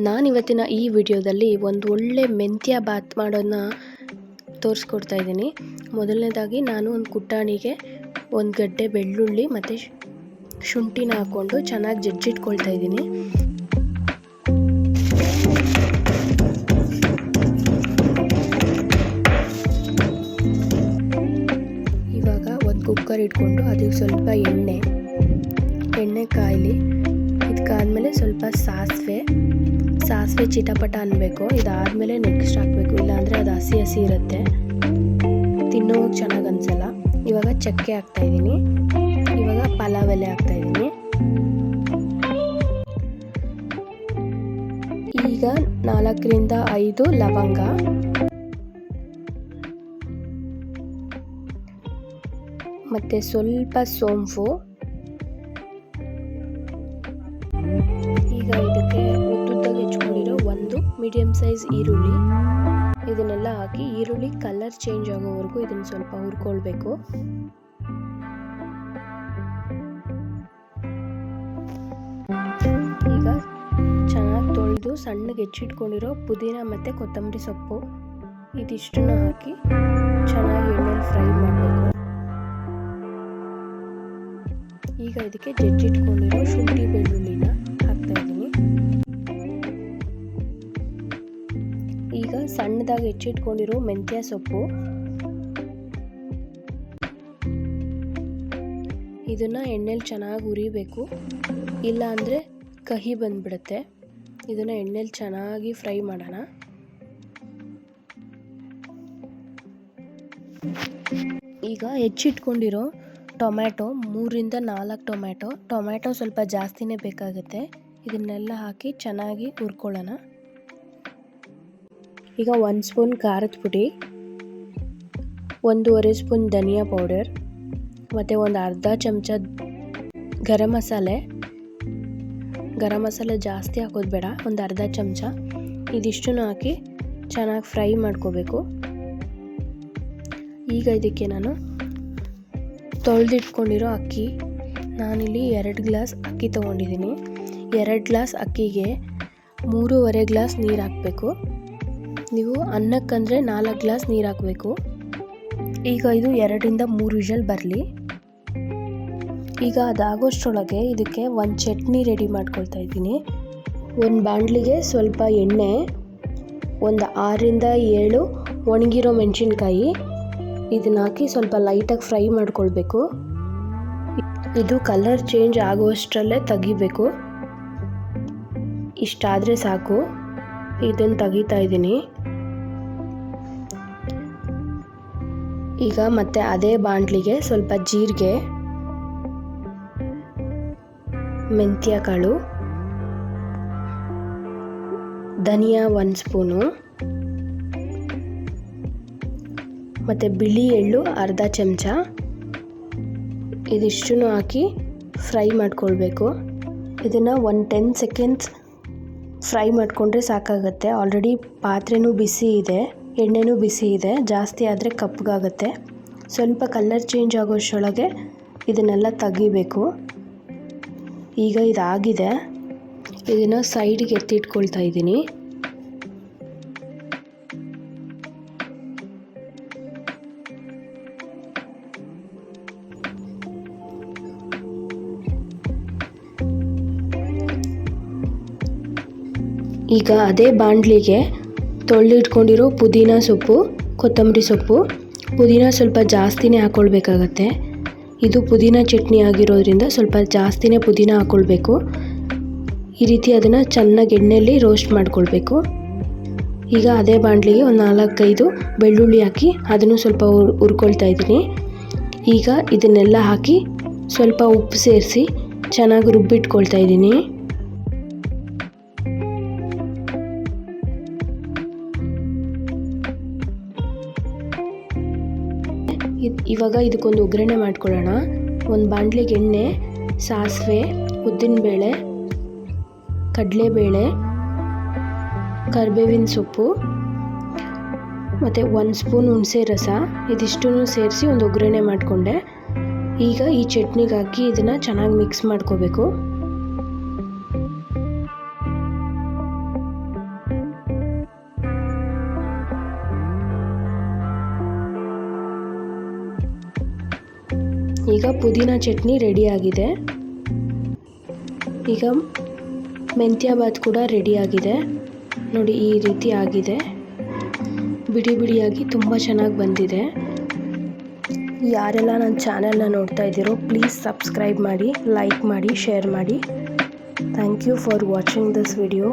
ನಾನಿವತ್ತಿನ ಈ ವಿಡಿಯೋದಲ್ಲಿ ಒಂದು ಒಳ್ಳೆ ಮೆಂತ್ಯ ಬಾತ್ ಮಾಡೋದನ್ನ ತೋರಿಸ್ಕೊಡ್ತಾ ಇದ್ದೀನಿ. ಮೊದಲನೇದಾಗಿ ನಾನು ಒಂದು ಕುಟ್ಟಾಣಿಗೆ ಒಂದು ಗಡ್ಡೆ ಬೆಳ್ಳುಳ್ಳಿ ಮತ್ತು ಶುಂಠಿನ ಹಾಕ್ಕೊಂಡು ಚೆನ್ನಾಗಿ ಜಜ್ಜಿಟ್ಕೊಳ್ತಾ ಇದ್ದೀನಿ. ಇವಾಗ ಒಂದು ಕುಕ್ಕರ್ ಇಟ್ಕೊಂಡು ಅದಕ್ಕೆ ಸ್ವಲ್ಪ ಎಣ್ಣೆ ಕಾಯಲಿ. ಇದಕ್ಕಾದ್ಮೇಲೆ ಸ್ವಲ್ಪ ಸಾಸಿವೆ ಚಿಟಪಟ ಅನ್ನಬೇಕು. ಇದಾದಮೇಲೆ ನೆಕ್ಸ್ಟ್ ಹಾಕಬೇಕು, ಇಲ್ಲಾಂದರೆ ಅದು ಹಸಿ ಇರುತ್ತೆ, ತಿನ್ನೋವಾಗ ಚೆನ್ನಾಗಿ ಅನಿಸಲ್ಲ. ಇವಾಗ ಚಕ್ಕೆ ಹಾಕ್ತಾಯಿದ್ದೀನಿ. ಇವಾಗ ಪಲಾವ್ ಎಲೆ ಹಾಕ್ತಾಯಿದ್ದೀನಿ. ಈಗ 4ರಿಂದ 5 ಲವಂಗ, ಮತ್ತು ಸ್ವಲ್ಪ ಸೋಂಪು. ಈಗ ಇದಕ್ಕೆ ಉದ್ದುದ್ದಾಗಿ ಹೆಚ್ಕೊಂಡಿರೋ ಒಂದು ಮೀಡಿಯಮ್ ಸೈಜ್ ಈರುಳ್ಳಿ, ಇದನ್ನೆಲ್ಲ ಹಾಕಿ ಈರುಳ್ಳಿ ಕಲರ್ ಚೇಂಜ್ ಆಗೋವರೆಗೂ ಇದನ್ನು ಸ್ವಲ್ಪ ಹುರ್ಕೊಳ್ಬೇಕು. ಈಗ ಚೆನ್ನಾಗಿ ತೊಳೆದು ಸಣ್ಣಗೆ ಹೆಚ್ಚಿಟ್ಕೊಂಡಿರೋ ಪುದೀನ ಮತ್ತು ಕೊತ್ತಂಬರಿ ಸೊಪ್ಪು ಇದಿಷ್ಟನ್ನು ಹಾಕಿ ಚೆನ್ನಾಗಿ ಎಣ್ಣೆಲಿ ಫ್ರೈ ಮಾಡಬೇಕು. ಈಗ ಇದಕ್ಕೆ ಜಜ್ಜಿಟ್ಕೊಂಡಿರೋ ಶುಂಠಿ ಬೆಳ್ಳುಳ್ಳಿನ ಹಾಕ್ತಾಯಿದ್ದೀನಿ. ಈಗ ಸಣ್ಣದಾಗಿ ಹೆಚ್ಚಿಟ್ಕೊಂಡಿರೋ ಮೆಂತ್ಯ ಸೊಪ್ಪು, ಇದನ್ನು ಎಣ್ಣೆಲಿ ಚೆನ್ನಾಗಿ ಹುರಿಬೇಕು, ಇಲ್ಲ ಅಂದರೆ ಕಹಿ ಬಂದ್ಬಿಡುತ್ತೆ. ಇದನ್ನು ಎಣ್ಣೆಲಿ ಚೆನ್ನಾಗಿ ಫ್ರೈ ಮಾಡೋಣ. ಈಗ ಹೆಚ್ಚಿಟ್ಕೊಂಡಿರೋ ಟೊಮ್ಯಾಟೊ 3ರಿಂದ 4 ಟೊಮ್ಯಾಟೊ ಸ್ವಲ್ಪ ಜಾಸ್ತಿನೇ ಬೇಕಾಗುತ್ತೆ. ಇದನ್ನೆಲ್ಲ ಹಾಕಿ ಚೆನ್ನಾಗಿ ಹುರ್ಕೊಳ್ಳೋಣ. ಈಗ 1 ಸ್ಪೂನ್ ಖಾರದ ಪುಡಿ, 1.5 ಸ್ಪೂನ್ ಧನಿಯಾ ಪೌಡರ್ ಮತ್ತು ಒಂದು ಅರ್ಧ ಚಮಚ ಗರಂ ಮಸಾಲೆ ಜಾಸ್ತಿ ಹಾಕೋದು ಬೇಡ, ಒಂದು ಅರ್ಧ ಚಮಚ. ಇದಿಷ್ಟನ್ನು ಹಾಕಿ ಚೆನ್ನಾಗಿ ಫ್ರೈ ಮಾಡ್ಕೋಬೇಕು. ಈಗ ಇದಕ್ಕೆ ನಾನು ತೊಳೆದಿಟ್ಕೊಂಡಿರೋ ಅಕ್ಕಿ, ನಾನಿಲ್ಲಿ 2 ಗ್ಲಾಸ್ ಅಕ್ಕಿ ತೊಗೊಂಡಿದ್ದೀನಿ. 2 ಗ್ಲಾಸ್ ಅಕ್ಕಿಗೆ 3.5 ಗ್ಲಾಸ್ ನೀರು ಹಾಕಬೇಕು. ನೀವು ಅನ್ನಕ್ಕಂದರೆ 4 ಗ್ಲಾಸ್ ನೀರು ಹಾಕಬೇಕು. ಈಗ ಇದು 2ರಿಂದ 3 ವಿಷಲ್ ಬರಲಿ. ಈಗ ಅದಾಗೋಷ್ಟರೊಳಗೆ ಇದಕ್ಕೆ ಒಂದು ಚಟ್ನಿ ರೆಡಿ ಮಾಡ್ಕೊಳ್ತಾ ಇದ್ದೀನಿ. ಒಂದು ಬಾಣಲಿಗೆ ಸ್ವಲ್ಪ ಎಣ್ಣೆ, ಒಂದು 6ರಿಂದ 7 ಒಣಗಿರೋ ಮೆಣಸಿನ್ಕಾಯಿ, ಇದನ್ನ ಹಾಕಿ ಸ್ವಲ್ಪ ಲೈಟಾಗಿ ಫ್ರೈ ಮಾಡ್ಕೊಳ್ಬೇಕು. ಇದು ಕಲರ್ ಚೇಂಜ್ ಆಗುವಷ್ಟರಲ್ಲೇ ತೆಗಿಬೇಕು. ಇಷ್ಟಾದರೆ ಸಾಕು. ಇದನ್ನು ತೆಗಿತಾ ಇದ್ದೀನಿ. ಈಗ ಮತ್ತೆ ಅದೇ ಬಾಣಲಿಗೆ ಸ್ವಲ್ಪ ಜೀರಿಗೆ, ಮೆಂತ್ಯ ಕಾಳು, ಧನಿಯಾ 1 ಸ್ಪೂನು ಮತ್ತು ಬಿಳಿ ಎಳ್ಳು ಅರ್ಧ ಚಮಚ, ಇದಿಷ್ಟನ್ನು ಹಾಕಿ ಫ್ರೈ ಮಾಡ್ಕೊಳ್ಬೇಕು. ಇದನ್ನು ಒಂದು 10 ಸೆಕೆಂಡ್ಸ್ ಫ್ರೈ ಮಾಡಿಕೊಂಡ್ರೆ ಸಾಕಾಗುತ್ತೆ. ಆಲ್ರೆಡಿ ಪಾತ್ರೆನೂ ಬಿಸಿ ಇದೆ, ಎಣ್ಣೆನೂ ಬಿಸಿ ಇದೆ. ಜಾಸ್ತಿ ಆದರೆ ಕಪ್ಪಗಾಗುತ್ತೆ. ಸ್ವಲ್ಪ ಕಲರ್ ಚೇಂಜ್ ಆಗೋಷ್ಟರೊಳಗೆ ಇದನ್ನೆಲ್ಲ ತೆಗಿಬೇಕು. ಈಗ ಇದಾಗಿದೆ, ಇದನ್ನು ಸೈಡಿಗೆ ಎತ್ತಿಟ್ಕೊಳ್ತಾ ಇದ್ದೀನಿ. ಈಗ ಅದೇ ಬಾಣಲಿಗೆ ತೊಳೆದಿಟ್ಕೊಂಡಿರೋ ಪುದೀನ ಸೊಪ್ಪು, ಕೊತ್ತಂಬರಿ ಸೊಪ್ಪು, ಪುದೀನ ಸ್ವಲ್ಪ ಜಾಸ್ತಿನೇ ಹಾಕ್ಕೊಳ್ಬೇಕಾಗತ್ತೆ. ಇದು ಪುದೀನ ಚಟ್ನಿ ಆಗಿರೋದ್ರಿಂದ ಸ್ವಲ್ಪ ಜಾಸ್ತಿನೇ ಪುದೀನ ಹಾಕ್ಕೊಳ್ಬೇಕು. ಈ ರೀತಿ ಅದನ್ನು ಚೆನ್ನಾಗಿ ಎಣ್ಣೆಯಲ್ಲಿ ರೋಸ್ಟ್ ಮಾಡ್ಕೊಳ್ಬೇಕು. ಈಗ ಅದೇ ಬಾಣಲಿಗೆ ಒಂದು 4-5 ಬೆಳ್ಳುಳ್ಳಿ ಹಾಕಿ ಅದನ್ನು ಸ್ವಲ್ಪ ಹುರ್ಕೊಳ್ತಾ ಇದ್ದೀನಿ. ಈಗ ಇದನ್ನೆಲ್ಲ ಹಾಕಿ ಸ್ವಲ್ಪ ಉಪ್ಪು ಸೇರಿಸಿ ಚೆನ್ನಾಗಿ ರುಬ್ಬಿಟ್ಕೊಳ್ತಾ ಇದ್ದೀನಿ. ಇವಾಗ ಇದಕ್ಕೊಂದು ಒಗ್ಗರಣೆ ಮಾಡ್ಕೊಳ್ಳೋಣ. ಒಂದು ಬಾಣಲಿಗೆ ಎಣ್ಣೆ, ಸಾಸಿವೆ, ಉದ್ದಿನಬೇಳೆ, ಕಡಲೆಬೇಳೆ, ಕರಿಬೇವಿನ ಸೊಪ್ಪು ಮತ್ತು 1 ಸ್ಪೂನ್ ಹುಣಸೆ ರಸ, ಇದಿಷ್ಟನ್ನು ಸೇರಿಸಿ ಒಂದು ಒಗ್ಗರಣೆ ಮಾಡಿಕೊಂಡೆ. ಈಗ ಈ ಚಟ್ನಿಗೆ ಹಾಕಿ ಇದನ್ನು ಚೆನ್ನಾಗಿ ಮಿಕ್ಸ್ ಮಾಡ್ಕೋಬೇಕು. ಈಗ ಪುದೀನ ಚಟ್ನಿ ರೆಡಿಯಾಗಿದೆ. ಈಗ ಮೆಂತ್ಯ ಬಾತ್ ಕೂಡ ರೆಡಿಯಾಗಿದೆ. ನೋಡಿ ಈ ರೀತಿ ಆಗಿದೆ. ಬಿಡಿ ಬಿಡಿಯಾಗಿ ತುಂಬ ಚೆನ್ನಾಗಿ ಬಂದಿದೆ. ಯಾರೆಲ್ಲ ನನ್ನ ಚಾನೆಲ್ನ ನೋಡ್ತಾ ಇದ್ದೀರೋ ಪ್ಲೀಸ್ ಸಬ್ಸ್ಕ್ರೈಬ್ ಮಾಡಿ, ಲೈಕ್ ಮಾಡಿ, ಶೇರ್ ಮಾಡಿ. Thank you for watching this video.